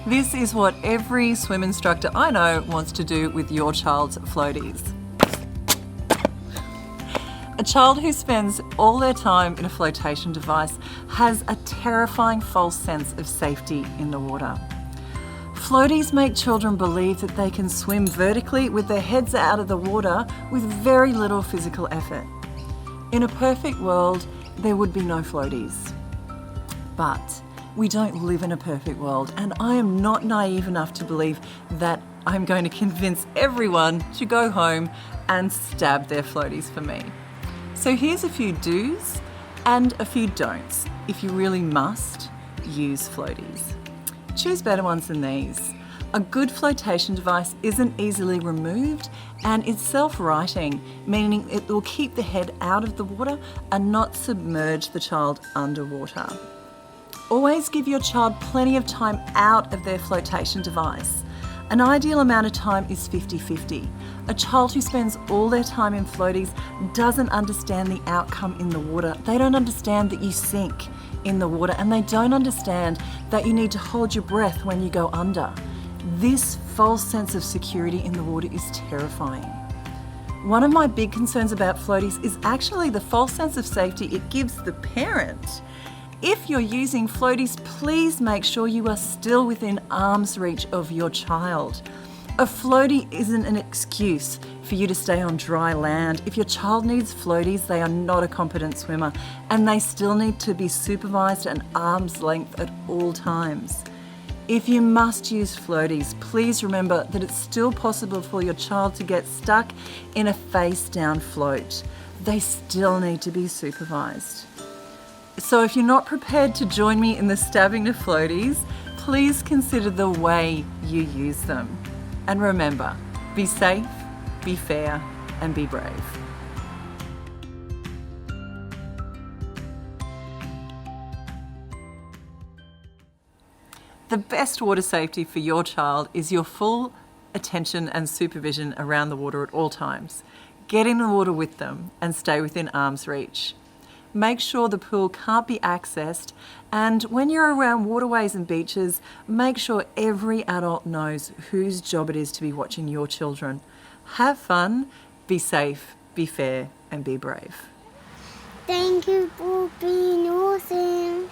This is what every swim instructor I know wants to do with your child's floaties. A child who spends all their time in a flotation device has a terrifying false sense of safety in the water. Floaties make children believe that they can swim vertically with their heads out of the water with very little physical effort. In a perfect world, there would be no floaties. But we don't live in a perfect world, and I am not naive enough to believe that I'm going to convince everyone to go home and stab their floaties for me. So here's a few do's and a few don'ts if you really must use floaties. Choose better ones than these. A good flotation device isn't easily removed and it's self-righting, meaning it will keep the head out of the water and not submerge the child underwater. Always give your child plenty of time out of their flotation device. An ideal amount of time is 50-50. A child who spends all their time in floaties doesn't understand the outcome in the water. They don't understand that you sink in the water, and they don't understand that you need to hold your breath when you go under. This false sense of security in the water is terrifying. One of my big concerns about floaties is actually the false sense of safety it gives the parent. If you're using floaties, please make sure you are still within arm's reach of your child. A floatie isn't an excuse for you to stay on dry land. If your child needs floaties, they are not a competent swimmer, and they still need to be supervised at arm's length at all times. If you must use floaties, please remember that it's still possible for your child to get stuck in a face-down float. They still need to be supervised. So if you're not prepared to join me in the stabbing of floaties, please consider the way you use them. And remember, be safe, be fair, and be brave. The best water safety for your child is your full attention and supervision around the water at all times. Get in the water with them and stay within arm's reach. Make sure the pool can't be accessed, and when you're around waterways and beaches, make sure every adult knows whose job it is to be watching your children. Have fun, be safe, be fair, and be brave. Thank you for being awesome.